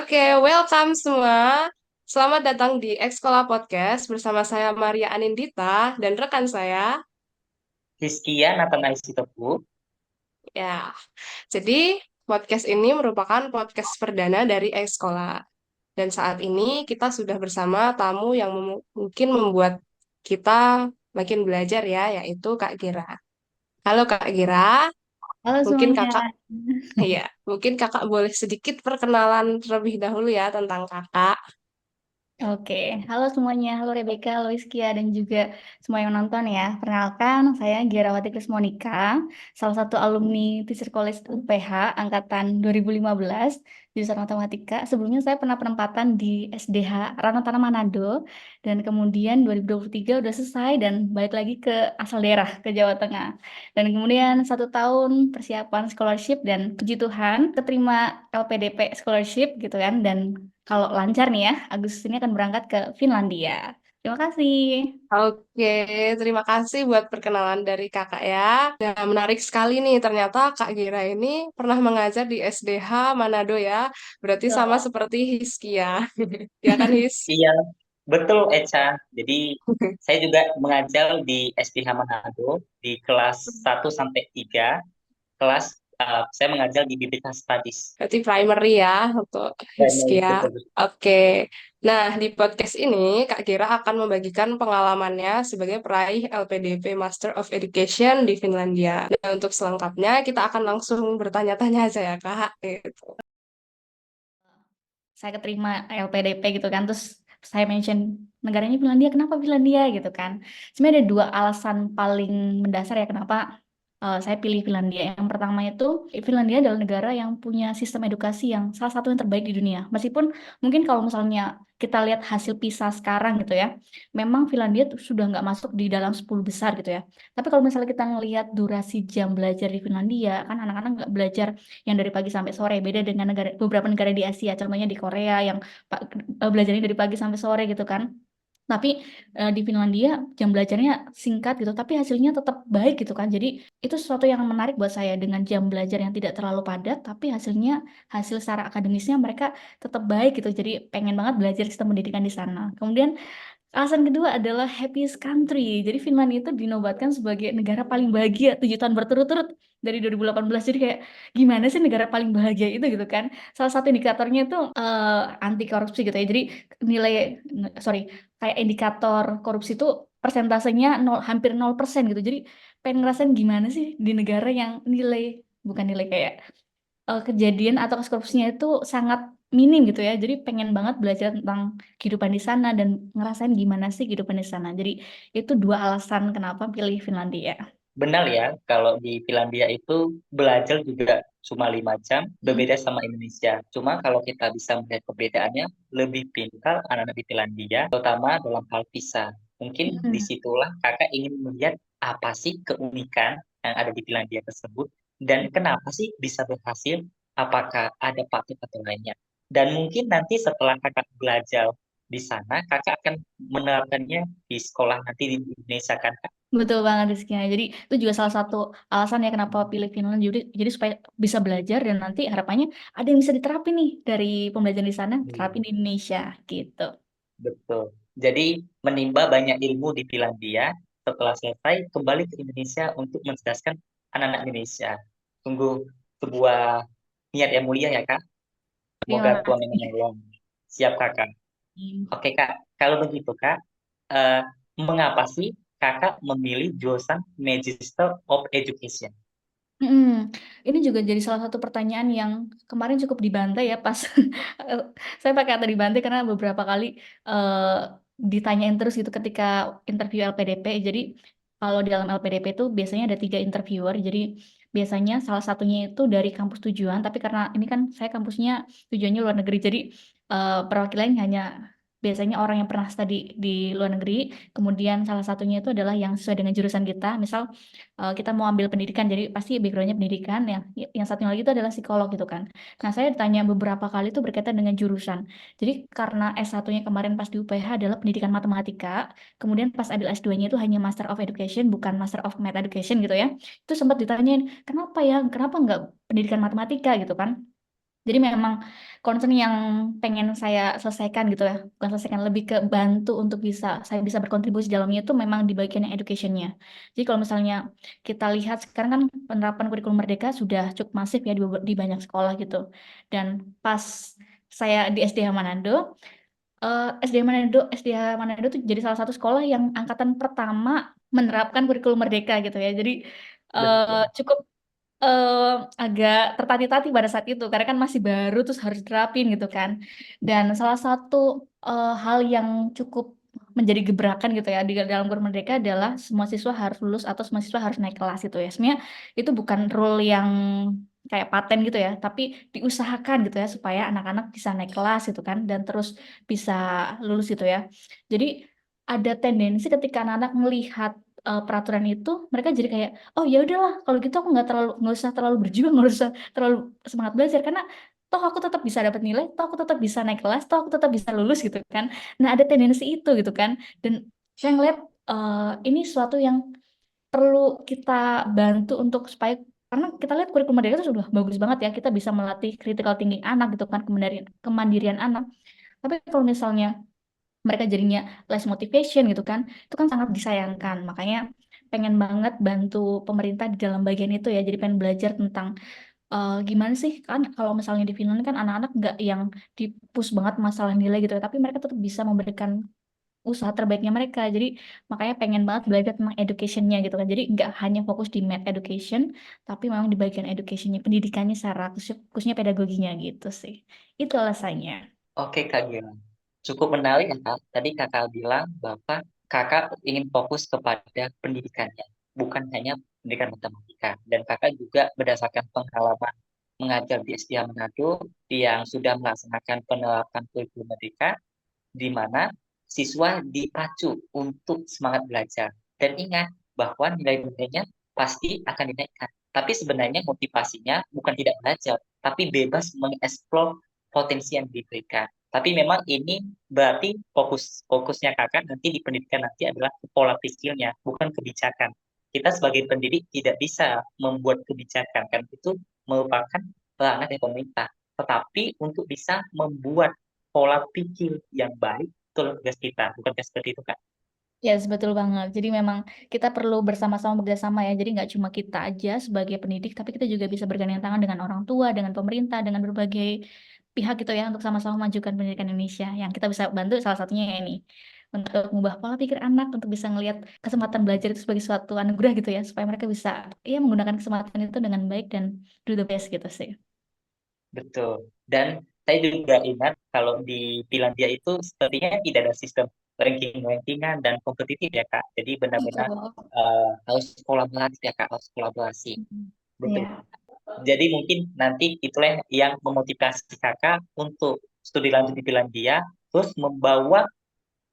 Oke, welcome semua. Selamat datang di Exkola Podcast bersama saya Maria Anindita dan rekan saya. Hizkia Nathan Sitopu. Ya, jadi podcast ini merupakan podcast perdana dari Exkola. Dan saat ini kita sudah bersama tamu yang mungkin membuat kita makin belajar ya, yaitu Kak Gira. Halo Kak Gira, Halo mungkin semuanya. Kakak, ya, mungkin Kakak boleh sedikit perkenalan terlebih dahulu ya tentang Kakak. Oke, halo semuanya. Halo Rebecca, halo Iskia, dan juga semua yang nonton ya. Perkenalkan, saya Girawati Krismonika, salah satu alumni Teacher College UPH angkatan 2015, jurusan Matematika. Sebelumnya saya pernah penempatan di SDH Ranotana Manado, dan kemudian 2023 udah selesai dan balik lagi ke asal daerah, ke Jawa Tengah. Dan kemudian 1 tahun persiapan scholarship dan puji Tuhan keterima LPDP scholarship gitu kan, dan kalau lancar nih ya, Agustus ini akan berangkat ke Finlandia. Terima kasih. Oke, terima kasih buat perkenalan dari kakak ya. Nah, menarik sekali nih, ternyata Kak Gira ini pernah mengajar di SDH Manado ya. Berarti sama Betul. seperti Hiskia. Ya kan, His? Iya, betul Eca. Jadi saya juga mengajar di STH Manado di kelas 1 sampai 3. Kelas saya mengajar di BPK Studies. Berarti primary ya untuk Primary, Hiskia. betul. Oke. Nah, di podcast ini Kak Gira akan membagikan pengalamannya sebagai peraih LPDP Master of Education di Finlandia. Nah, untuk selengkapnya kita akan langsung bertanya-tanya aja ya, Kak. Gitu. Saya keterima LPDP gitu kan, terus saya mention negaranya Finlandia, kenapa Finlandia gitu kan. Sebenarnya ada 2 alasan paling mendasar ya kenapa saya pilih Finlandia. Yang pertama itu, Finlandia adalah negara yang punya sistem edukasi yang salah satu yang terbaik di dunia. Meskipun mungkin kalau misalnya kita lihat hasil PISA sekarang gitu ya, memang Finlandia tuh sudah nggak masuk di dalam 10 besar gitu ya. Tapi kalau misalnya kita ngelihat durasi jam belajar di Finlandia, kan anak-anak nggak belajar yang dari pagi sampai sore. Beda dengan beberapa negara di Asia, contohnya di Korea yang belajarnya dari pagi sampai sore gitu kan. Tapi di Finlandia jam belajarnya singkat gitu, tapi hasilnya tetap baik gitu kan. Jadi itu sesuatu yang menarik buat saya dengan jam belajar yang tidak terlalu padat, tapi hasil secara akademisnya mereka tetap baik gitu. Jadi pengen banget belajar sistem pendidikan di sana. Kemudian alasan kedua adalah happiest country. Jadi Finlandia itu dinobatkan sebagai negara paling bahagia 7 tahun berturut-turut dari 2018. Jadi kayak gimana sih negara paling bahagia itu gitu kan? Salah satu indikatornya itu anti korupsi gitu ya. Jadi nilai sorry kayak indikator korupsi itu persentasenya hampir 0% gitu. Jadi pengen ngerasain gimana sih di negara yang bukan nilai kayak kejadian atau kasus korupsinya itu sangat minim gitu ya. Jadi pengen banget belajar tentang kehidupan di sana dan ngerasain gimana sih kehidupan di sana. Jadi itu 2 alasan kenapa pilih Finlandia. Benar ya, kalau di Finlandia itu belajar juga cuma 5 jam, Hmm. berbeda sama Indonesia. Cuma kalau kita bisa melihat perbedaannya, lebih pintar anak-anak di Finlandia, terutama dalam hal PISA. Mungkin Hmm. disitulah kakak ingin melihat apa sih keunikan yang ada di Finlandia tersebut, dan kenapa sih bisa berhasil, apakah ada faktor atau lainnya. Dan mungkin nanti setelah kakak belajar di sana, kakak akan menerapkannya di sekolah nanti di Indonesia kan, Kak? Betul banget Rizky. Nah, jadi itu juga salah satu alasan ya kenapa pilih Finland. Jadi supaya bisa belajar dan nanti harapannya ada yang bisa diterapin nih dari pembelajaran di sana, terapin di Indonesia gitu. Betul. Jadi menimba banyak ilmu di Finlandia, setelah selesai kembali ke Indonesia untuk mencerdaskan anak-anak Indonesia. Tunggu sebuah niat yang mulia ya Kak. Semoga Terima Tuhan yang kasih. menolong. Siap Kakak. Oke Kak, kalau begitu Kak, eh, mengapa sih Kakak memilih jurusan Magister of Education? Mm, ini juga jadi salah satu pertanyaan yang kemarin cukup dibantai ya pas saya pakai kata dibantai karena beberapa kali ditanyain terus gitu ketika interview LPDP. Jadi kalau di dalam LPDP itu biasanya ada 3 interviewer. Jadi biasanya salah satunya itu dari kampus tujuan, tapi karena ini kan saya kampusnya tujuannya luar negeri, jadi perwakilan hanya biasanya orang yang pernah studi di luar negeri. Kemudian salah satunya itu adalah yang sesuai dengan jurusan kita. Misal kita mau ambil pendidikan, jadi pasti backgroundnya pendidikan. Yang satunya lagi itu adalah psikolog gitu kan. Nah, saya ditanya beberapa kali itu berkaitan dengan jurusan. Jadi karena S1-nya kemarin pas di UPH adalah pendidikan matematika, kemudian pas ambil S2-nya itu hanya Master of Education, bukan Master of Math Education gitu ya. Itu sempat ditanyain, kenapa ya, kenapa nggak pendidikan matematika gitu kan? Jadi memang concern yang pengen saya selesaikan gitu ya, bukan selesaikan, lebih ke bantu untuk saya bisa berkontribusi dalamnya itu memang di bagian yang educationnya. Jadi kalau misalnya kita lihat sekarang kan penerapan kurikulum Merdeka sudah cukup masif ya di banyak sekolah gitu. Dan pas saya di SDH Manado, SDH Manado tuh jadi salah satu sekolah yang angkatan pertama menerapkan kurikulum Merdeka gitu ya. Jadi cukup eh, agak tertati-tati pada saat itu karena kan masih baru terus harus diterapin gitu kan. Dan salah satu hal yang cukup menjadi gebrakan gitu ya di dalam kurikulum Merdeka adalah semua siswa harus lulus atau semua siswa harus naik kelas gitu ya. Sebenarnya itu bukan rule yang kayak paten gitu ya, tapi diusahakan gitu ya supaya anak-anak bisa naik kelas gitu kan dan terus bisa lulus gitu ya. Jadi ada tendensi ketika anak-anak melihat peraturan itu, mereka jadi kayak, oh ya udahlah kalau gitu aku nggak usah terlalu berjuang, nggak usah terlalu semangat belajar karena toh aku tetap bisa dapat nilai, toh aku tetap bisa naik kelas, toh aku tetap bisa lulus gitu kan. Nah ada tendensi itu gitu kan, dan saya ngeliat ini suatu yang perlu kita bantu untuk supaya, karena kita lihat kurikulum Merdeka itu sudah bagus banget ya, kita bisa melatih critical thinking anak gitu kan, kemandirian anak. Tapi kalau misalnya mereka jadinya less motivation gitu kan, itu kan sangat disayangkan. Makanya pengen banget bantu pemerintah di dalam bagian itu ya. Jadi pengen belajar tentang gimana sih kan kalau misalnya di Finland kan anak-anak nggak yang dipus banget masalah nilai gitu ya, tapi mereka tetap bisa memberikan usaha terbaiknya mereka. Jadi makanya pengen banget belajar tentang educationnya gitu kan. Jadi nggak hanya fokus di math education, tapi memang di bagian educationnya, pendidikannya secara khususnya pedagoginya gitu sih. Itu alasannya. Oke Kak Gilang, cukup menarik ya Kak. Tadi Kakak bilang bahwa Kakak ingin fokus kepada pendidikannya, bukan hanya pendidikan matematika. Dan Kakak juga berdasarkan pengalaman mengajar di SDA Manado yang sudah melaksanakan penerapan kurikulum Merdeka, di mana siswa dipacu untuk semangat belajar. Dan ingat bahwa nilai-nilainya pasti akan dinaikkan. Tapi sebenarnya motivasinya bukan tidak belajar, tapi bebas mengeksplor potensi yang diberikan. Tapi memang ini berarti fokusnya kakak nanti di pendidikan nanti adalah pola pikirnya, bukan kebijakan. Kita sebagai pendidik tidak bisa membuat kebijakan, kan itu merupakan ranah dari pemerintah. Tetapi untuk bisa membuat pola pikir yang baik, itu adalah tugas kita, bukan seperti itu, Kak. Ya, betul banget. Jadi memang kita perlu bersama-sama bekerjasama ya. Jadi nggak cuma kita aja sebagai pendidik, tapi kita juga bisa bergandeng tangan dengan orang tua, dengan pemerintah, dengan berbagai pihak gitu ya untuk sama-sama memajukan pendidikan Indonesia. Yang kita bisa bantu salah satunya ya ini untuk mengubah pola pikir anak, untuk bisa ngelihat kesempatan belajar itu sebagai suatu anugerah gitu ya, supaya mereka bisa ya menggunakan kesempatan itu dengan baik dan do the best gitu sih. Betul. Dan saya juga ingat kalau di Finlandia itu sepertinya tidak ada sistem ranking-rankingan dan kompetitif ya, Kak. Jadi benar-benar Betul. harus kolaborasi ya, Kak, harus kolaborasi. Betul. Ya, Jadi mungkin nanti itulah yang memotivasi Kakak untuk studi lanjut di Finlandia, terus membawa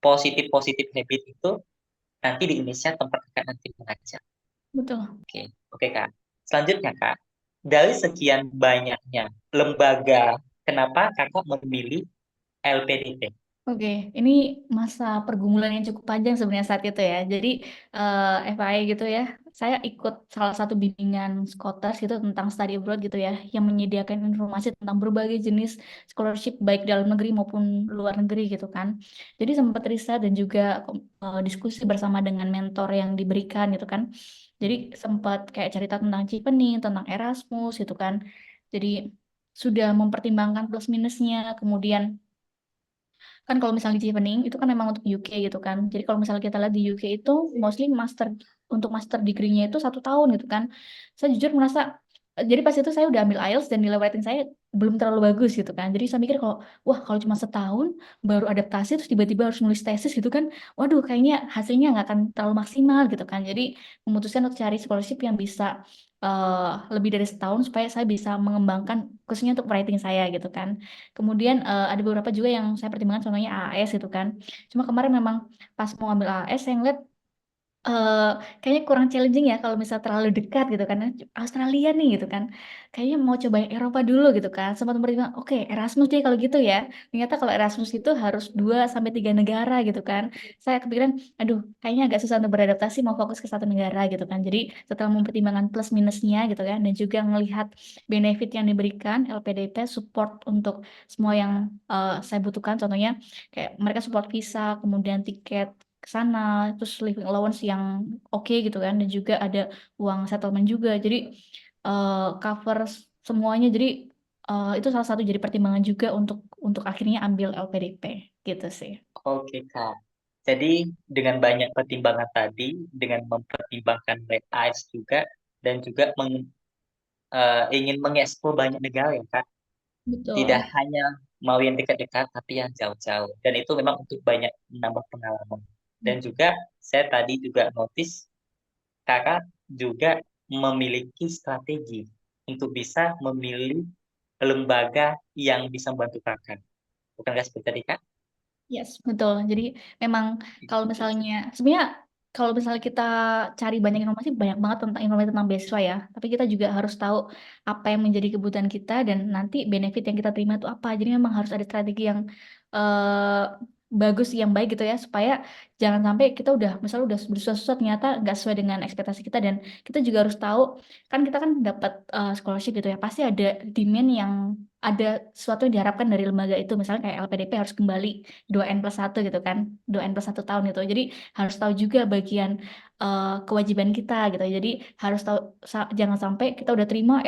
positif-positif habit itu nanti di Indonesia tempat Kakak nanti mengajar. betul. Oke, oke Kak. Selanjutnya Kak, dari sekian banyaknya lembaga, kenapa Kakak memilih LPDP? Oke, ini masa pergumulan yang cukup panjang sebenarnya saat itu ya. Jadi FYI gitu ya, saya ikut salah satu bimbingan Scholars gitu tentang study abroad gitu ya, yang menyediakan informasi tentang berbagai jenis scholarship baik dalam negeri maupun luar negeri gitu kan. Jadi sempat riset dan juga diskusi bersama dengan mentor yang diberikan gitu kan. Jadi sempat kayak cerita tentang Chevening, tentang Erasmus gitu kan. Jadi sudah mempertimbangkan plus minusnya, kemudian kan kalau misalnya di Chevening itu kan memang untuk UK gitu kan. Jadi kalau misalnya kita lihat di UK itu mostly untuk master degree-nya itu 1 tahun gitu kan. Saya jujur merasa jadi pas itu saya udah ambil IELTS dan nilai writing saya belum terlalu bagus gitu kan. Jadi saya mikir kalau wah kalau cuma setahun baru adaptasi terus tiba-tiba harus nulis tesis gitu kan. Waduh kayaknya hasilnya nggak akan terlalu maksimal gitu kan. Jadi memutuskan untuk cari scholarship yang bisa lebih dari setahun supaya saya bisa mengembangkan khususnya untuk writing saya gitu kan. Kemudian ada beberapa juga yang saya pertimbangkan contohnya AAS gitu kan. Cuma kemarin memang pas mau ambil AAS saya ngeliat eh kayaknya kurang challenging ya kalau misal terlalu dekat gitu kan. Australia nih gitu kan. Kayaknya mau coba yang Eropa dulu gitu kan. Sempat mempertimbangkan, oke Erasmus deh kalau gitu ya. Ternyata kalau Erasmus itu harus 2 sampai 3 negara gitu kan. Saya kepikiran, aduh kayaknya agak susah untuk beradaptasi mau fokus ke satu negara gitu kan. Jadi setelah mempertimbangkan plus minusnya gitu kan dan juga melihat benefit yang diberikan LPDP support untuk semua yang saya butuhkan, contohnya kayak mereka support visa, kemudian tiket ke sana, terus living allowance yang oke gitu kan, dan juga ada uang settlement juga. Jadi cover semuanya. Jadi itu salah satu jadi pertimbangan juga untuk akhirnya ambil LPDP gitu sih. Oke, Kak. Jadi dengan banyak pertimbangan tadi, dengan mempertimbangkan Black Eyes juga, dan juga ingin mengeksplor banyak negara ya, Kak. Tidak Betul. hanya mau yang dekat-dekat, tapi yang jauh-jauh. Dan itu memang untuk banyak menambah pengalaman. Dan juga saya tadi juga notice Kakak juga memiliki strategi untuk bisa memilih lembaga yang bisa membantu Kakak. Bukankah seperti tadi, Kak? Yes, betul. Jadi memang kalau misalnya sebenarnya kalau misalnya kita cari banyak informasi, banyak banget tentang informasi tentang beasiswa ya. Tapi kita juga harus tahu apa yang menjadi kebutuhan kita dan nanti benefit yang kita terima itu apa. Jadi memang harus ada strategi yang eh, bagus, yang baik gitu ya, supaya jangan sampai kita udah misalnya udah susah-susah ternyata nggak sesuai dengan ekspektasi kita. Dan kita juga harus tahu kan kita kan dapat scholarship gitu ya, pasti ada demand yang ada sesuatu yang diharapkan dari lembaga itu, misalnya kayak LPDP harus kembali 2N+1 gitu kan, 2N+1 tahun gitu. Jadi harus tahu juga bagian kewajiban kita gitu. Jadi harus tahu, jangan sampai kita udah terima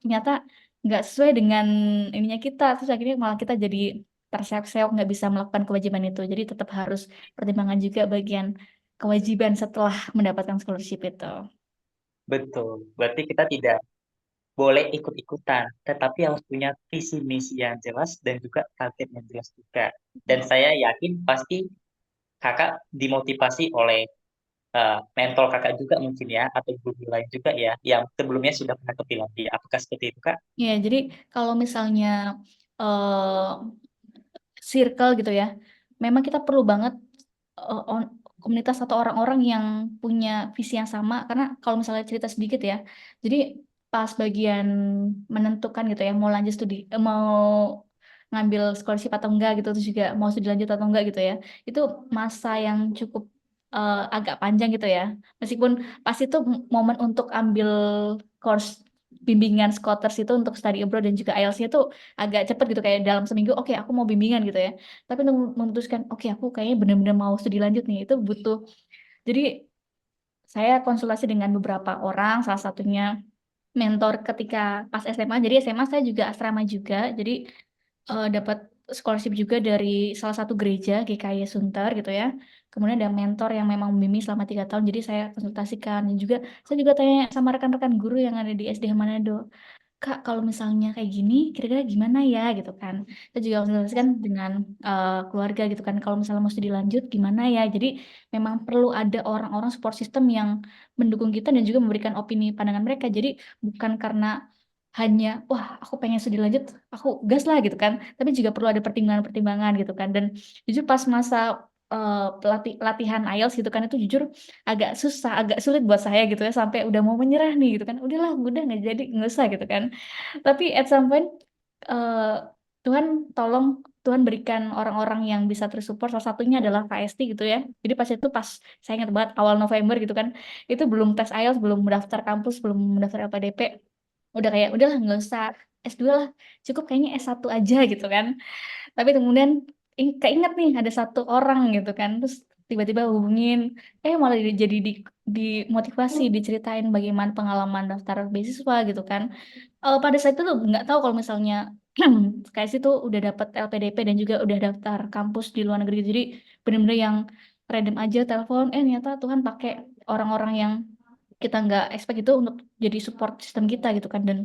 ternyata nggak sesuai dengan ininya kita, terus akhirnya malah kita jadi terseok-seok nggak bisa melakukan kewajiban itu. Jadi tetap harus pertimbangan juga bagian kewajiban setelah mendapatkan scholarship itu. Betul. Berarti kita tidak boleh ikut-ikutan, tetapi harus punya visi misi yang jelas dan juga target yang jelas juga. Dan saya yakin pasti Kakak dimotivasi oleh mentor Kakak juga mungkin ya, atau guru lain juga ya, yang sebelumnya sudah pernah ke Finlandia. Apakah seperti itu, Kak? Ya, jadi kalau misalnya eh, circle gitu ya, memang kita perlu banget komunitas atau orang-orang yang punya visi yang sama. Karena kalau misalnya cerita sedikit ya, jadi pas bagian menentukan gitu ya, mau lanjut studi, mau ngambil scholarship atau enggak gitu, terus juga mau studi lanjut atau enggak gitu ya, itu masa yang cukup agak panjang gitu ya. Meskipun pas itu momen untuk ambil course bimbingan Scholars itu untuk study abroad dan juga IELTS-nya itu agak cepet gitu, kayak dalam seminggu oke aku mau bimbingan gitu ya. Tapi untuk memutuskan oke aku kayaknya benar-benar mau studi lanjut nih, itu butuh. Jadi saya konsultasi dengan beberapa orang, salah satunya mentor ketika pas SMA. Jadi SMA saya juga asrama juga, jadi dapat scholarship juga dari salah satu gereja GKI Sunter gitu ya. Kemudian ada mentor yang memang membimbing selama 3 tahun, jadi saya konsultasikan. Dan juga saya juga tanya sama rekan-rekan guru yang ada di SDH Manado, Kak, kalau misalnya kayak gini, kira-kira gimana ya gitu kan. Kita juga konsultasikan dengan keluarga gitu kan. Kalau misalnya mau studi lanjut, gimana ya. Jadi memang perlu ada orang-orang support system yang mendukung kita dan juga memberikan opini pandangan mereka. Jadi bukan karena hanya, wah aku pengen studi lanjut, aku gas lah gitu kan. Tapi juga perlu ada pertimbangan-pertimbangan gitu kan. Dan jujur pas masa latihan IELTS gitu kan, itu jujur agak susah, agak sulit buat saya gitu ya, sampai udah mau menyerah nih gitu kan, udahlah udah nggak jadi, nggak usah gitu kan. Tapi at some point eh, Tuhan tolong, Tuhan berikan orang-orang yang bisa terus support, salah satunya adalah KST gitu ya. Jadi pas itu, pas saya ingat banget awal November gitu kan, itu belum tes IELTS, belum mendaftar kampus, belum mendaftar LPDP, udah kayak udahlah nggak usah S2 lah, cukup kayaknya S1 aja gitu kan. Tapi kemudian keinget nih ada satu orang gitu kan, terus tiba-tiba hubungin, malah jadi dimotivasi, diceritain bagaimana pengalaman daftar beasiswa gitu kan. Pada saat itu tuh nggak tahu kalau misalnya kayak situ udah dapat LPDP dan juga udah daftar kampus di luar negeri. Jadi bener-bener yang random aja telepon, ternyata Tuhan pakai orang-orang yang kita nggak expect itu untuk jadi support sistem kita gitu kan. Dan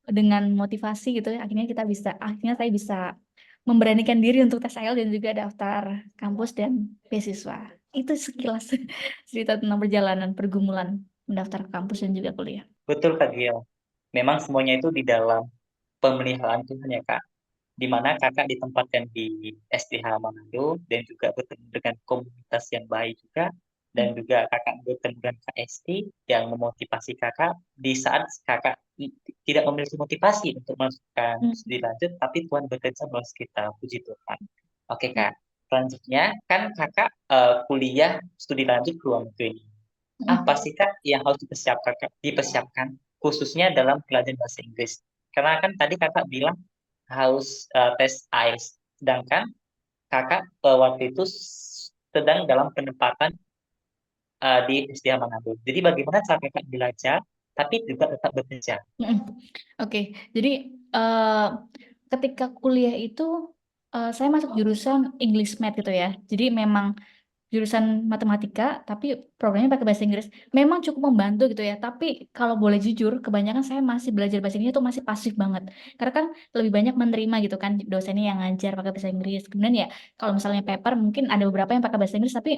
dengan motivasi gitu ya, akhirnya saya bisa memberanikan diri untuk tes IELTS dan juga daftar kampus dan beasiswa. Itu sekilas cerita tentang perjalanan pergumulan mendaftar kampus dan juga kuliah. Betul, Kak Gil. Memang semuanya itu di dalam pemeliharaan Tuhan ya, Kak. Di mana Kakak ditempatkan di SDH Manado dan juga bertemu dengan komunitas yang baik juga. dan juga kakak bertemu dengan Kak Esti yang memotivasi kakak di saat kakak tidak memiliki motivasi untuk melanjutkan Hmm. studi lanjut, tapi Tuhan bekerja melalui kita, puji Tuhan. Oke Kak, selanjutnya kan kakak kuliah studi lanjut ke luar negeri. Apa sih Kak yang harus dipersiapkan khususnya dalam pelajaran bahasa Inggris? Karena kan tadi kakak bilang harus tes IELTS, sedangkan kakak waktu itu sedang dalam penempatan di SDA Manado. Jadi bagaimana cara kakak belajar tapi juga tetap bekerja? Oke, jadi eh, ketika kuliah itu saya masuk jurusan English Math gitu ya. Jadi memang jurusan matematika, tapi programnya pakai bahasa Inggris. Memang cukup membantu gitu ya. Tapi kalau boleh jujur, kebanyakan saya masih belajar bahasa Inggris itu masih pasif banget. Karena kan lebih banyak menerima gitu kan dosennya yang ngajar pakai bahasa Inggris. Kemudian ya kalau misalnya paper mungkin ada beberapa yang pakai bahasa Inggris, tapi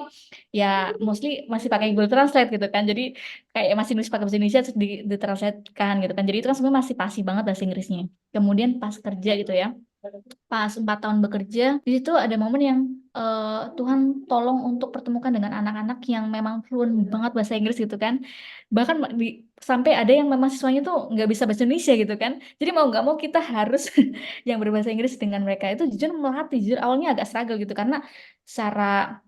ya mostly masih pakai Google Translate gitu kan. Jadi kayak masih nulis pakai bahasa Indonesia terus ditranslate kan gitu kan. Jadi itu kan sebenarnya masih pasif banget bahasa Inggrisnya. Kemudian pas kerja gitu ya, pas 4 tahun bekerja di situ ada momen yang Tuhan tolong untuk pertemukan dengan anak-anak yang memang fluent banget bahasa Inggris gitu kan, bahkan sampai ada yang memang siswanya tuh nggak bisa bahasa Indonesia gitu kan, jadi mau nggak mau kita harus yang berbahasa Inggris dengan mereka. Itu jujur melatih, jujur awalnya agak struggle gitu karena secara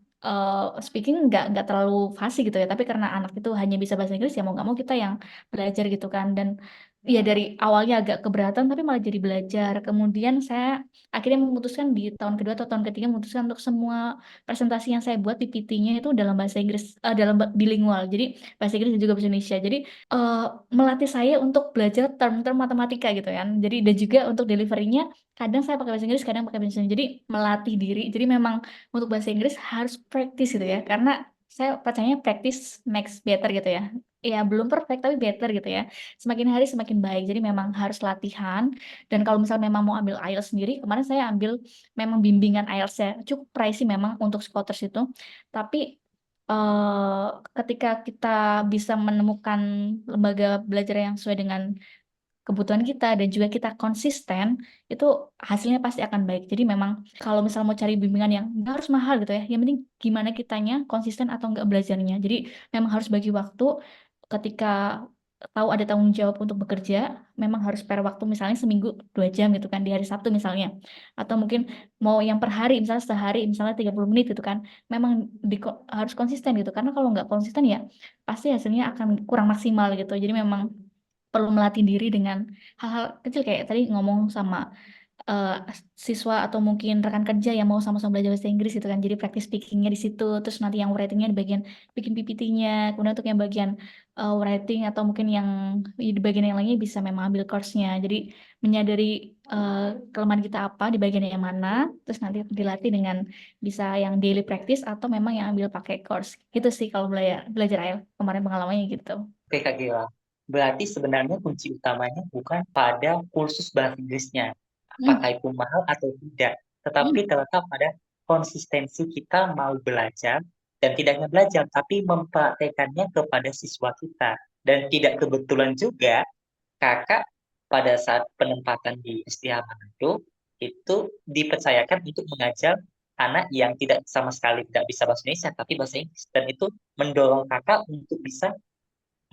speaking nggak terlalu fasih gitu ya, tapi karena anak itu hanya bisa bahasa Inggris ya mau nggak mau kita yang belajar gitu kan. Dan ya dari awalnya agak keberatan tapi malah jadi belajar. Kemudian saya akhirnya memutuskan di tahun kedua atau tahun ketiga memutuskan untuk semua presentasi yang saya buat PPT-nya itu dalam bahasa Inggris, dalam bilingual. Jadi bahasa Inggris dan juga bahasa Indonesia. Jadi eh, melatih saya untuk belajar term-term matematika gitu kan. Jadi dan juga untuk delivery-nya kadang saya pakai bahasa Inggris, kadang pakai bahasa Indonesia. Jadi melatih diri. Jadi memang untuk bahasa Inggris harus practice gitu ya. Karena saya percayanya practice makes better gitu ya. Ya belum perfect tapi better gitu ya. Semakin hari semakin baik. Jadi memang harus latihan. Dan kalau misalnya memang mau ambil IELTS sendiri, kemarin saya ambil memang bimbingan IELTS-nya. Cukup pricey memang untuk Scholars itu. Tapi eh, ketika kita bisa menemukan lembaga belajar yang sesuai dengan kebutuhan kita dan juga kita konsisten, itu hasilnya pasti akan baik. Jadi memang kalau misalnya mau cari bimbingan yang nggak harus mahal gitu ya, yang penting gimana kitanya konsisten atau enggak belajarnya. Jadi memang harus bagi waktu ketika tahu ada tanggung jawab untuk bekerja, memang harus spare waktu misalnya seminggu 2 jam gitu kan di hari Sabtu misalnya. Atau mungkin mau yang per hari, misalnya sehari, misalnya 30 menit gitu kan. Memang harus konsisten gitu. Karena kalau nggak konsisten ya pasti hasilnya akan kurang maksimal gitu. Jadi memang perlu melatih diri dengan hal-hal kecil kayak tadi ngomong sama eh, siswa atau mungkin rekan kerja yang mau sama-sama belajar bahasa Inggris gitu kan. Jadi practice speakingnya di situ, terus nanti yang writingnya di bagian bikin PPT-nya, kemudian untuk yang bagian writing atau mungkin yang di bagian yang lainnya bisa memang ambil course-nya. Jadi menyadari eh, kelemahan kita apa di bagian yang mana, terus nanti dilatih dengan bisa yang daily practice atau memang yang ambil pakai course. Gitu sih kalau belajar belajar IELTS kemarin pengalamannya gitu. Oke Kak Gila, berarti sebenarnya kunci utamanya bukan pada kursus bahasa Inggrisnya, Hmm. apakah itu mahal atau tidak, tetapi Hmm. terletak pada konsistensi kita mau belajar dan tidak hanya belajar, tapi mempraktekannya kepada siswa kita. Dan tidak kebetulan juga kakak pada saat penempatan di SDA Manado itu dipercayakan untuk mengajar anak yang tidak sama sekali tidak bisa bahasa Indonesia tapi bahasa Inggris, dan itu mendorong kakak untuk bisa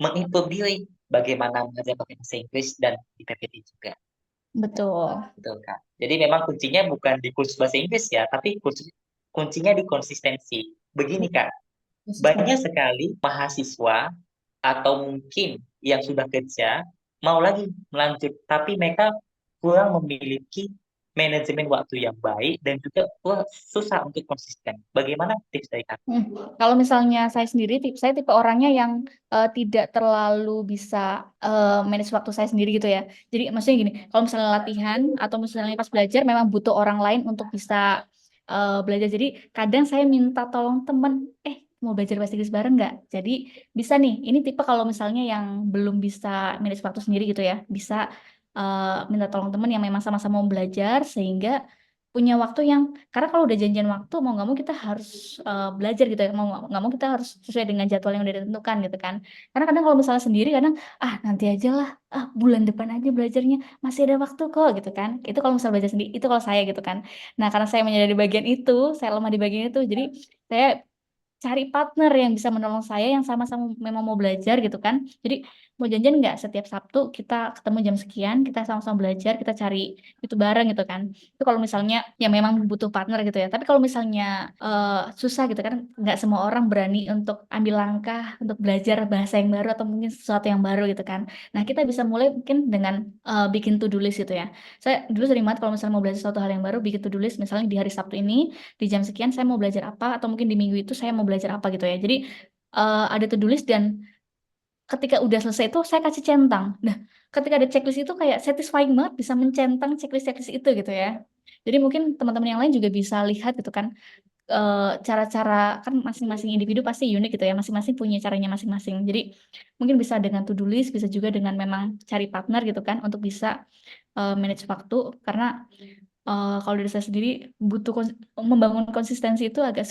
mengimprove diri bagaimana mengajar pakai bahasa Inggris dan di PPT juga. Betul. Betul, Kak. Jadi memang kuncinya bukan di kursus bahasa Inggris ya, tapi kuncinya di konsistensi. Begini, Kak, Konsisten. banyak sekali mahasiswa atau mungkin yang sudah kerja mau lagi melanjut, tapi mereka kurang memiliki manajemen waktu yang baik dan juga susah untuk konsisten. Bagaimana tips dari Kak? Hmm. Kalau misalnya saya sendiri, saya tipe orangnya yang tidak terlalu bisa manage waktu saya sendiri gitu ya. Jadi maksudnya gini, kalau misalnya latihan atau misalnya pas belajar memang butuh orang lain untuk bisa belajar. Jadi kadang saya minta tolong temen, mau belajar bahasa Inggris bareng nggak? Jadi bisa nih, ini tipe kalau misalnya yang belum bisa manage waktu sendiri gitu ya, bisa minta tolong temen yang memang sama-sama mau belajar sehingga punya waktu yang, karena kalau udah janjian waktu mau nggak mau kita harus belajar gitu ya, mau nggak mau kita harus sesuai dengan jadwal yang udah ditentukan gitu kan. Karena kadang kalau misalnya sendiri kadang nanti aja lah, bulan depan aja belajarnya, masih ada waktu kok gitu kan. Itu kalau misalnya belajar sendiri, itu kalau saya gitu kan. Nah karena saya menyadari bagian itu, saya lemah di bagian itu, jadi saya cari partner yang bisa menolong saya yang sama-sama memang mau belajar gitu kan. Jadi mau janjian nggak setiap Sabtu kita ketemu jam sekian, kita sama-sama belajar, kita cari itu bareng gitu kan. Itu kalau misalnya ya memang butuh partner gitu ya. Tapi kalau misalnya susah gitu kan, nggak semua orang berani untuk ambil langkah untuk belajar bahasa yang baru atau mungkin sesuatu yang baru gitu kan. Nah, kita bisa mulai mungkin dengan bikin to-do list gitu ya. Saya dulu sering banget kalau misalnya mau belajar sesuatu hal yang baru, bikin to-do list misalnya di hari Sabtu ini, di jam sekian saya mau belajar apa, atau mungkin di minggu itu saya mau belajar apa gitu ya. Jadi ada to-do list dan ketika udah selesai itu saya kasih centang. Nah, ketika ada checklist itu kayak satisfying banget bisa mencentang checklist-checklist itu gitu ya. Jadi mungkin teman-teman yang lain juga bisa lihat gitu kan cara-cara kan masing-masing individu pasti unik gitu ya, masing-masing punya caranya masing-masing. Jadi mungkin bisa dengan to-do list, bisa juga dengan memang cari partner gitu kan untuk bisa manage waktu karena kalau dari saya sendiri butuh membangun konsistensi itu agak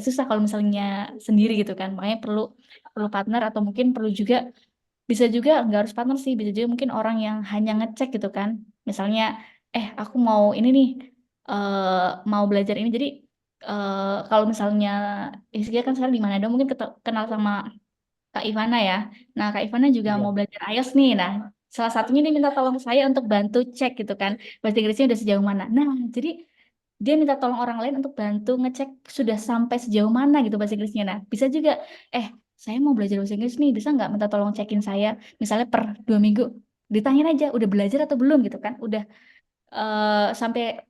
susah kalau misalnya sendiri gitu kan. Makanya perlu perlu partner atau mungkin perlu juga bisa juga nggak harus partner sih, bisa juga mungkin orang yang hanya ngecek gitu kan. Misalnya, aku mau ini nih, mau belajar ini. Jadi kalau misalnya Rizky kan sekarang di Manado mungkin kenal sama Kak Ivana ya. Nah, Kak Ivana juga Iya. mau belajar IELTS nih. Nah, salah satunya dia minta tolong saya untuk bantu cek gitu kan, bahasa Inggrisnya udah sejauh mana. Nah, jadi dia minta tolong orang lain untuk bantu ngecek sudah sampai sejauh mana gitu bahasa Inggrisnya. Nah, bisa juga, saya mau belajar bahasa Inggris nih, bisa nggak minta tolong cekin saya, misalnya per 2 minggu, ditanyain aja, udah belajar atau belum gitu kan, udah sampai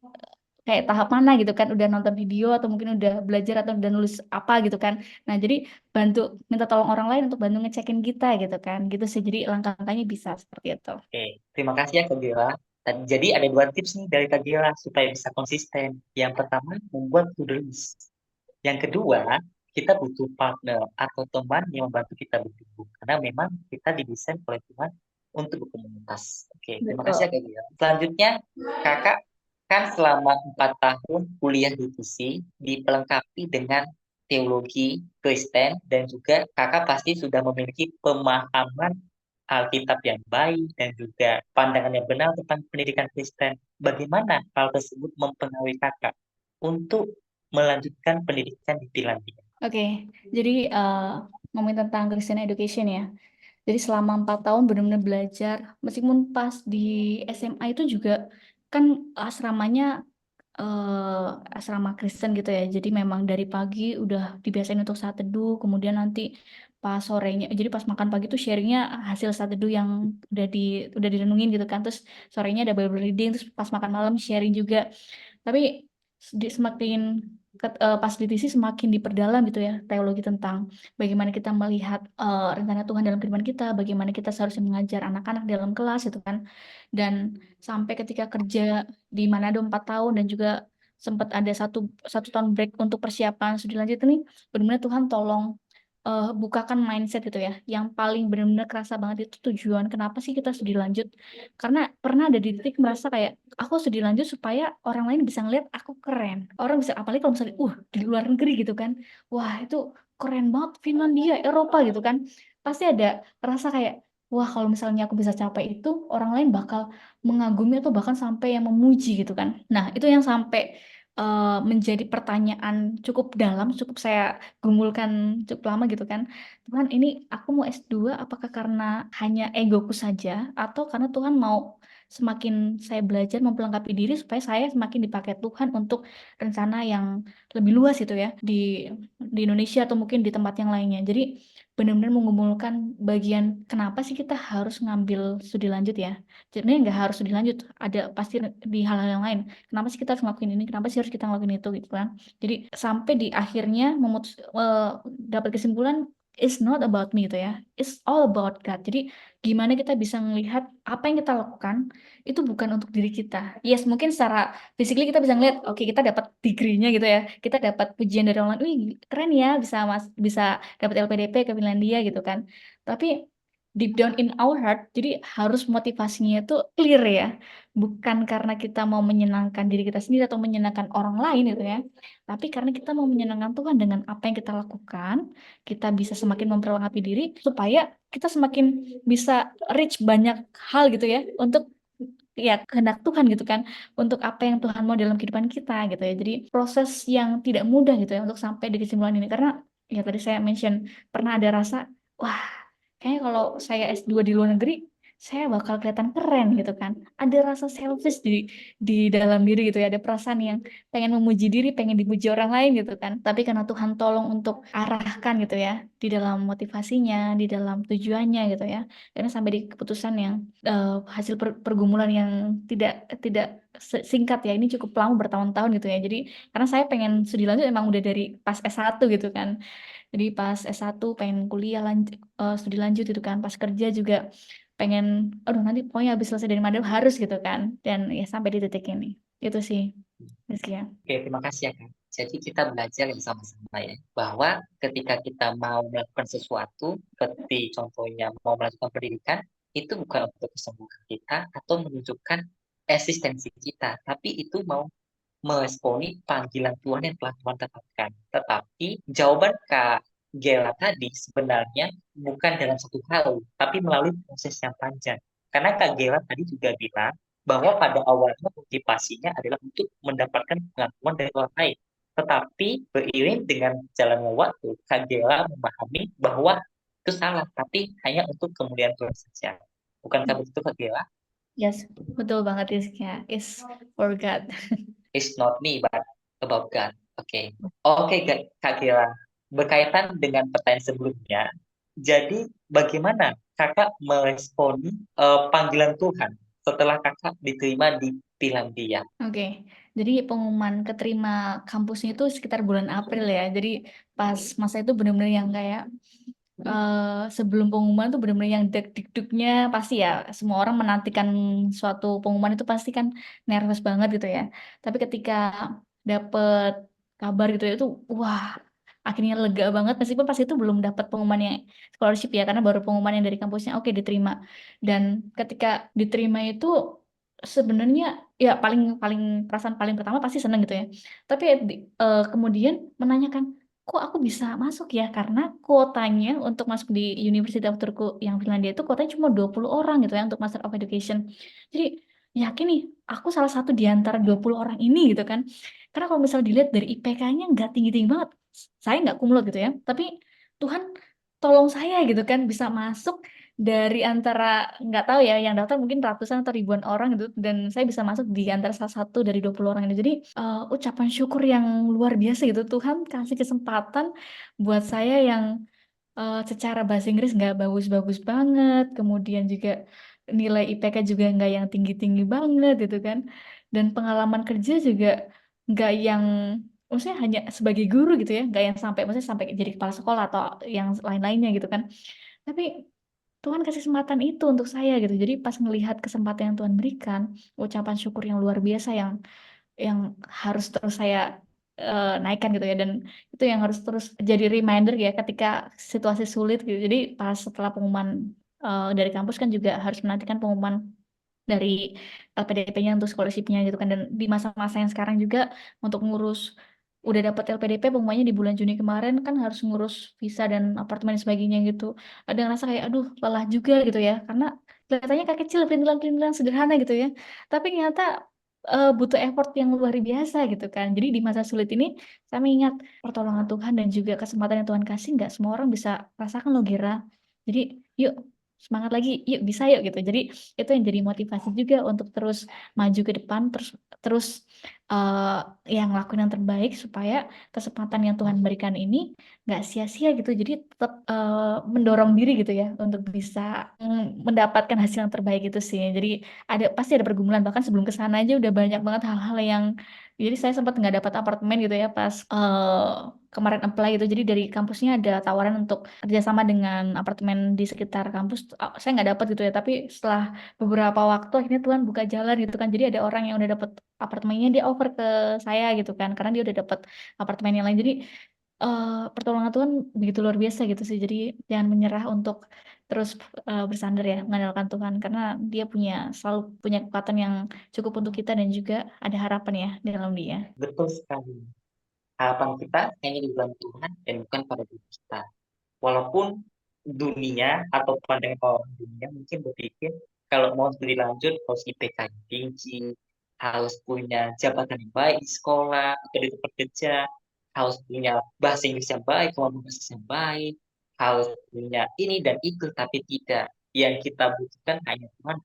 kayak tahap mana gitu kan, udah nonton video atau mungkin udah belajar atau udah nulis apa gitu kan. Nah, jadi bantu minta tolong orang lain untuk bantu ngecekin kita gitu kan. Gitu sih. Jadi langkah-langkahnya bisa seperti itu. Oke, terima kasih ya Kak Gela. Jadi ada 2 tips nih dari Kak Gela supaya bisa konsisten. Yang pertama, membuat to-do list. Yang kedua, kita butuh partner atau teman yang membantu kita bertumbuh. Karena memang kita didesain oleh Tuhan untuk berkomunitas. Oke, terima kasih ya Betul. Kak Gela. Selanjutnya, Kakak kan selama 4 tahun kuliah di FISI dipelengkapi dengan teologi Kristen dan juga Kakak pasti sudah memiliki pemahaman Alkitab yang baik dan juga pandangan yang benar tentang pendidikan Kristen. Bagaimana hal tersebut mempengaruhi Kakak untuk melanjutkan pendidikan di Finlandia? Oke, jadi ngomongin tentang Christian education ya. Jadi selama 4 tahun benar-benar belajar, meskipun pas di SMA itu juga kan asramanya asrama Kristen gitu ya. Jadi memang dari pagi udah dibiasain untuk saat teduh, kemudian nanti pas sorenya, jadi pas makan pagi tuh sharingnya hasil saat teduh yang udah direnungin gitu kan. Terus sorenya ada Bible reading, terus pas makan malam sharing juga. Tapi semakin pas di TC semakin diperdalam gitu ya teologi tentang bagaimana kita melihat rencana Tuhan dalam kehidupan kita, bagaimana kita seharusnya mengajar anak-anak dalam kelas itu kan. Dan sampai ketika kerja di Manado 4 tahun dan juga sempat ada satu tahun break untuk persiapan studi lanjut ini, benar-benar Tuhan tolong bukakan mindset gitu ya. Yang paling benar-benar kerasa banget itu tujuan kenapa sih kita studi lanjut. Karena pernah ada di titik merasa kayak aku studi lanjut supaya orang lain bisa ngeliat aku keren. Orang bisa apalagi kalau misalnya di luar negeri gitu kan. Wah, itu keren banget Finlandia, Eropa gitu kan. Pasti ada rasa kayak wah, kalau misalnya aku bisa capai itu, orang lain bakal mengagumi atau bahkan sampai yang memuji gitu kan. Nah, itu yang sampai menjadi pertanyaan cukup dalam, cukup saya gumulkan cukup lama gitu kan. Tuhan, ini aku mau S2 apakah karena hanya egoku saja atau karena Tuhan mau semakin saya belajar memperlengkapi diri supaya saya semakin dipakai Tuhan untuk rencana yang lebih luas gitu ya di Indonesia atau mungkin di tempat yang lainnya. Jadi benar-benar mengumpulkan bagian kenapa sih kita harus ngambil studi lanjut ya. Jadi nggak harus studi lanjut, ada pasti di hal-hal yang lain. Kenapa sih kita harus ngelakuin ini? Kenapa sih harus kita ngelakuin itu gitu kan? Jadi sampai di akhirnya dapat kesimpulan it's not about me gitu ya. It's all about God. Jadi gimana kita bisa melihat apa yang kita lakukan itu bukan untuk diri kita. Yes, mungkin secara physically kita bisa ngeliat, oke kita dapat degree-nya gitu ya. Kita dapat pujian dari orang lain, wih keren ya bisa dapat LPDP ke Finlandia gitu kan. Tapi deep down in our heart, jadi harus motivasinya itu clear ya. Bukan karena kita mau menyenangkan diri kita sendiri atau menyenangkan orang lain gitu ya. Tapi karena kita mau menyenangkan Tuhan dengan apa yang kita lakukan, kita bisa semakin memperlengkapi diri supaya kita semakin bisa reach banyak hal gitu ya untuk ya kehendak Tuhan gitu kan untuk apa yang Tuhan mau dalam kehidupan kita gitu ya. Jadi proses yang tidak mudah gitu ya untuk sampai di kesimpulan ini karena ya tadi saya mention pernah ada rasa, wah kayaknya kalau saya S2 di luar negeri saya bakal kelihatan keren gitu kan. Ada rasa selfish di dalam diri gitu ya, ada perasaan yang pengen memuji diri, pengen dipuji orang lain gitu kan. Tapi karena Tuhan tolong untuk arahkan gitu ya di dalam motivasinya, di dalam tujuannya gitu ya. Karena sampai di keputusan yang hasil pergumulan yang tidak tidak singkat ya, ini cukup lama bertahun-tahun gitu ya. Jadi karena saya pengen studi lanjut emang udah dari pas S1 gitu kan. Jadi pas S1 pengen kuliah lanjut, studi lanjut gitu kan. Pas kerja juga pengen, aduh nanti pokoknya habis selesai dari Madep harus gitu kan. Dan ya sampai di titik ini. Itu sih, Rizky ya. Oke, terima kasih ya Kak. Jadi kita belajar yang sama-sama ya, bahwa ketika kita mau melakukan sesuatu, seperti contohnya mau melakukan pendidikan, itu bukan untuk kesembuhan kita atau menunjukkan eksistensi kita, tapi itu mau meresponi panggilan Tuhan yang telah Tuhan tetapkan. Tetapi jawaban Kak Gela tadi sebenarnya bukan dalam satu hal, tapi melalui proses yang panjang. Karena Kak Gela tadi juga bilang bahwa pada awalnya motivasinya adalah untuk mendapatkan pengakuan dari orang lain. Tetapi beriring dengan jalannya waktu, Kak Gela memahami bahwa itu salah, tapi hanya untuk kemudian Tuhan saja. Bukankah begitu Kak Gela? Yes, betul banget Rizky ya. Is for God. It's not me, but about God. Oke. Oke, Kak Gela. Berkaitan dengan pertanyaan sebelumnya, jadi bagaimana kakak meresponi panggilan Tuhan setelah kakak diterima di Finlandia? Oke, jadi pengumuman keterima kampusnya itu sekitar bulan April ya. Jadi pas masa itu benar-benar yang kayak sebelum pengumuman tuh benar-benar yang deg-degnya pasti ya. Semua orang menantikan suatu pengumuman itu pasti kan nervous banget gitu ya. Tapi ketika dapet kabar gitu ya itu, wah akhirnya lega banget meskipun pas itu belum dapat pengumuman yang scholarship ya karena baru pengumuman yang dari kampusnya oke diterima. Dan ketika diterima itu sebenarnya ya paling paling perasaan paling pertama pasti seneng gitu ya. Tapi kemudian menanyakan kok aku bisa masuk ya karena kuotanya untuk masuk di University of Turku yang Finlandia itu kuotanya cuma 20 orang gitu ya untuk Master of Education. Jadi yakin nih aku salah satu di antara 20 orang ini gitu kan. Karena kalau misalnya dilihat dari IPK-nya nggak tinggi-tinggi banget. Saya nggak kumlot gitu ya. Tapi Tuhan tolong saya gitu kan bisa masuk dari antara nggak tahu ya yang daftar mungkin ratusan atau ribuan orang gitu dan saya bisa masuk di antara salah satu dari 20 orang ini. Jadi ucapan syukur yang luar biasa gitu. Tuhan kasih kesempatan buat saya yang secara bahasa Inggris nggak bagus-bagus banget, kemudian juga nilai IPK juga nggak yang tinggi-tinggi banget gitu kan, dan pengalaman kerja juga nggak yang, maksudnya hanya sebagai guru gitu ya, nggak yang sampai maksudnya sampai jadi kepala sekolah atau yang lain-lainnya gitu kan, tapi Tuhan kasih kesempatan itu untuk saya gitu. Jadi pas ngelihat kesempatan yang Tuhan berikan, ucapan syukur yang luar biasa yang harus terus saya naikkan gitu ya dan itu yang harus terus jadi reminder ya ketika situasi sulit gitu. Jadi pas setelah pengumuman dari kampus kan juga harus menantikan pengumuman dari LPDP-nya untuk scholarship-nya gitu kan dan di masa-masa yang sekarang juga untuk ngurus udah dapat LPDP pengumumannya di bulan Juni kemarin kan harus ngurus visa dan apartemen dan sebagainya gitu. Ada yang rasa kayak aduh lelah juga gitu ya karena kelihatannya kayak kecil perintilan-perintilan sederhana gitu ya. Tapi ternyata butuh effort yang luar biasa gitu kan. Jadi di masa sulit ini saya mengingat pertolongan Tuhan dan juga kesempatan yang Tuhan kasih nggak semua orang bisa rasakan loh Gira. Jadi yuk semangat lagi, yuk bisa yuk gitu. Jadi itu yang jadi motivasi juga untuk terus maju ke depan, terus terus yang ngelakuin yang terbaik supaya kesempatan yang Tuhan berikan ini nggak sia-sia gitu. Jadi tetap mendorong diri gitu ya untuk bisa mendapatkan hasil yang terbaik itu sih. Jadi pasti ada pergumulan bahkan sebelum ke sana aja udah banyak banget hal-hal yang jadi saya sempat nggak dapat apartemen gitu ya pas kemarin apply gitu. Jadi dari kampusnya ada tawaran untuk kerjasama dengan apartemen di sekitar kampus. Saya nggak dapat gitu ya. Tapi setelah beberapa waktu akhirnya Tuhan buka jalan gitu kan. Jadi ada orang yang udah dapat apartemennya dia over ke saya gitu kan. Karena dia udah dapat apartemen yang lain. Jadi pertolongan Tuhan begitu luar biasa gitu sih. Jadi jangan menyerah untuk terus bersandar ya mengandalkan Tuhan karena dia selalu punya kekuatan yang cukup untuk kita dan juga ada harapan ya di dalam dia. Betul sekali. Harapan kita hanya di dalam Tuhan dan bukan pada diri kita. Walaupun dunia atau pandangan orang dunia mungkin berpikir kalau mau studi lanjut harus IPK yang tinggi, harus punya jabatan yang baik di sekolah atau di tempat kerja, harus punya bahasa Inggris yang baik, kemampuan bahasa Inggris yang baik, harus punya ini dan itu, tapi tidak. Yang kita butuhkan hanya Tuhan,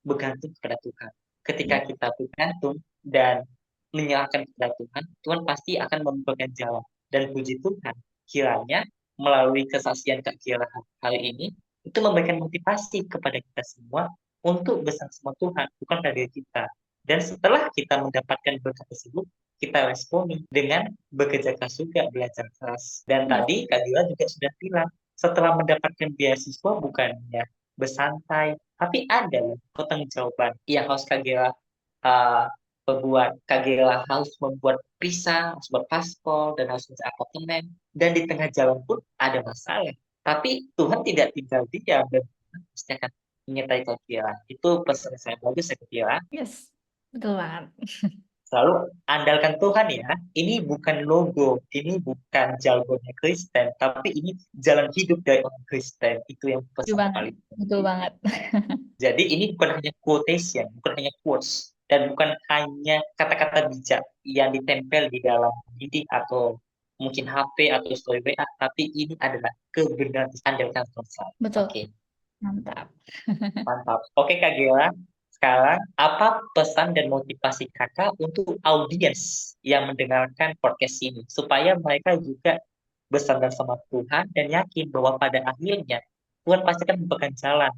bergantung kepada Tuhan. Ketika kita bergantung dan menyerahkan kepada Tuhan, Tuhan pasti akan membukakan jalan. Dan puji Tuhan, kiranya melalui kesaksian Kak Kira hari ini, itu memberikan motivasi kepada kita semua untuk bersama Tuhan, bukan pada diri kita. Dan setelah kita mendapatkan berkat tersebut, kita responi dengan bekerja keras juga, belajar keras. Dan Yes. tadi Kak Dila juga sudah bilang, setelah mendapatkan beasiswa bukannya bersantai, tapi ada loh pertanggungjawaban yang harus Kak Dila berbuat. Kak Dila harus membuat visa, harus membuat paspor, dan harus mencari apartemen. Dan di tengah jalan pun ada masalah. Tapi Tuhan tidak tinggal diam dan Tuhan pasti akan menyertai Kak Dila. Itu pesan saya bagus ya Kak Dila. Yes, betul banget. Selalu andalkan Tuhan ya. Ini bukan logo, ini bukan jargonnya Kristen, tapi ini jalan hidup dari orang Kristen. Itu yang Betul pesan banget. paling Betul penting. banget. Jadi ini bukan hanya quotation, bukan hanya quotes, dan bukan hanya kata-kata bijak yang ditempel di dalam didik atau mungkin HP atau story WA, tapi ini adalah kebenaran andalkan Tuhan. Betul. Oke, Mantap. mantap. Oke Kak Gela, sekarang apa pesan dan motivasi Kakak untuk audiens yang mendengarkan podcast ini supaya mereka juga bersandar sama Tuhan dan yakin bahwa pada akhirnya Tuhan pasti akan membukakan jalan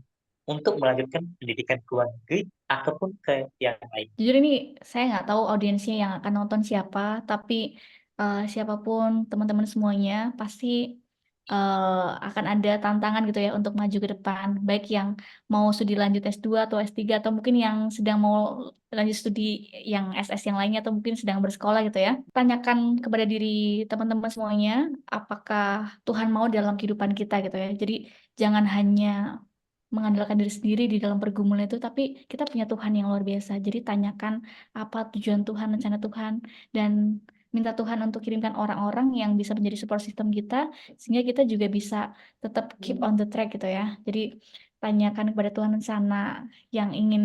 untuk melanjutkan pendidikan ke luar negeri ataupun ke yang lain. Jujur ini saya nggak tahu audiensnya yang akan nonton siapa, tapi siapapun teman-teman semuanya pasti akan ada tantangan gitu ya untuk maju ke depan. Baik yang mau studi lanjut S2 atau S3 atau mungkin yang sedang mau lanjut studi yang SS yang lainnya atau mungkin sedang bersekolah gitu ya. Tanyakan kepada diri teman-teman semuanya apakah Tuhan mau dalam kehidupan kita gitu ya. Jadi jangan hanya mengandalkan diri sendiri di dalam pergumulan itu, tapi kita punya Tuhan yang luar biasa. Jadi tanyakan apa tujuan Tuhan, rencana Tuhan, dan minta Tuhan untuk kirimkan orang-orang yang bisa menjadi support system kita, sehingga kita juga bisa tetap keep on the track gitu ya. Jadi tanyakan kepada Tuhan rencana yang ingin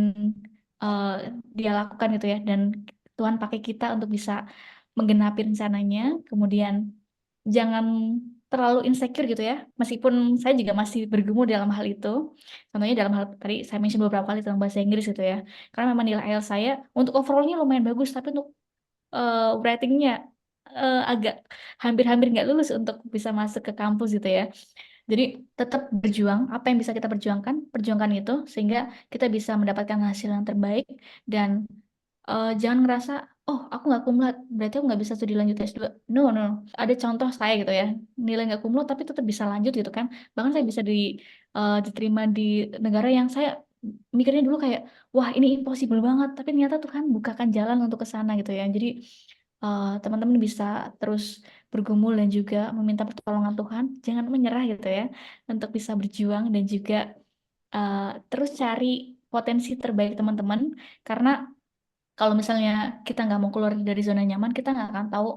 eh, dia lakukan gitu ya, dan Tuhan pakai kita untuk bisa menggenapi rencananya. Kemudian jangan terlalu insecure gitu ya. Meskipun saya juga masih bergumul dalam hal itu. Contohnya dalam hal tadi saya mention beberapa kali tentang bahasa Inggris gitu ya. Karena memang nilai IELTS saya untuk overallnya lumayan bagus, tapi untuk writingnya agak hampir-hampir nggak lulus untuk bisa masuk ke kampus gitu ya. Jadi tetap berjuang, apa yang bisa kita perjuangkan, perjuangkan itu sehingga kita bisa mendapatkan hasil yang terbaik dan jangan ngerasa oh aku nggak kumlot berarti aku nggak bisa studi lanjut S2. No, no, ada contoh saya gitu ya, nilai nggak kumlot tapi tetap bisa lanjut gitu kan, bahkan saya bisa diterima di negara yang saya mikirnya dulu kayak wah ini impossible banget, tapi ternyata Tuhan bukakan jalan untuk ke sana gitu ya. Jadi teman-teman bisa terus bergumul dan juga meminta pertolongan Tuhan, jangan menyerah gitu ya, untuk bisa berjuang dan juga eh, terus cari potensi terbaik teman-teman, karena kalau misalnya kita nggak mau keluar dari zona nyaman, kita nggak akan tahu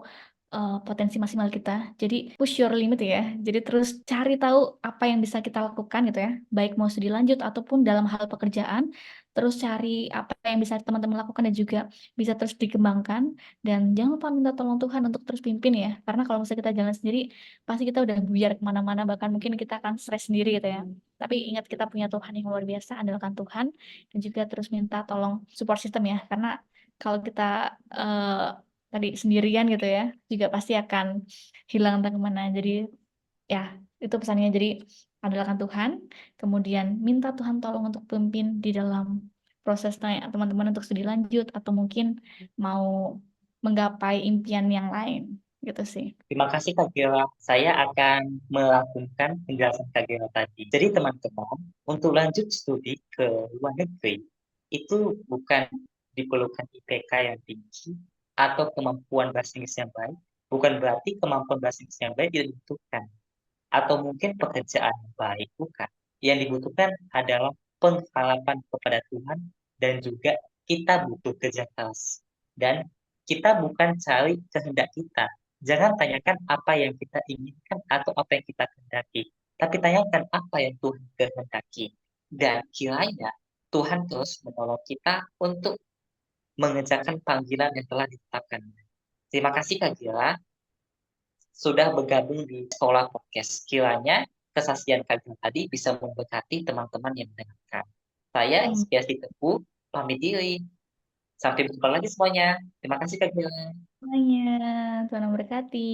potensi maksimal kita. Jadi push your limit ya. Jadi terus cari tahu apa yang bisa kita lakukan gitu ya. Baik mau studi lanjut ataupun dalam hal pekerjaan. Terus cari apa yang bisa teman-teman lakukan dan juga bisa terus dikembangkan. Dan jangan lupa minta tolong Tuhan untuk terus pimpin ya. Karena kalau misalnya kita jalan sendiri, pasti kita udah buyar kemana-mana. Bahkan mungkin kita akan stres sendiri gitu ya. Tapi ingat kita punya Tuhan yang luar biasa, andalkan Tuhan. Dan juga terus minta tolong support system ya. Karena kalau kita eh, tadi sendirian gitu ya, juga pasti akan hilang entah kemana. Jadi ya itu pesannya. Jadi andalkan Tuhan, kemudian minta Tuhan tolong untuk pimpin di dalam proses teman-teman untuk studi lanjut atau mungkin mau menggapai impian yang lain gitu sih. Terima kasih Kak Gela. Saya akan melakukan penjelasan Kak Gela tadi. Jadi teman-teman, untuk lanjut studi ke luar negeri, itu bukan diperlukan IPK yang tinggi atau kemampuan bahasa Inggris yang baik. Bukan berarti kemampuan bahasa Inggris yang baik tidak dibutuhkan. Atau mungkin pekerjaan yang baik, bukan. Yang dibutuhkan adalah pengharapan kepada Tuhan dan juga kita butuh kerja keras. Dan kita bukan cari kehendak kita. Jangan tanyakan apa yang kita inginkan atau apa yang kita kehendaki. Tapi tanyakan apa yang Tuhan kehendaki. Dan kiranya Tuhan terus menolong kita untuk mengerjakan panggilan yang telah ditetapkan. Terima kasih Kak Gila. sudah bergabung di Sekolah Podcast. Kiranya kesaksian Kak Gila tadi bisa memberkati teman-teman yang mendengarkan. Saya, Hmm. Inspirasi Teguh, pamit diri. Sampai berjumpa lagi semuanya. Terima kasih Kak Gila. Semuanya, Tuhan memberkati.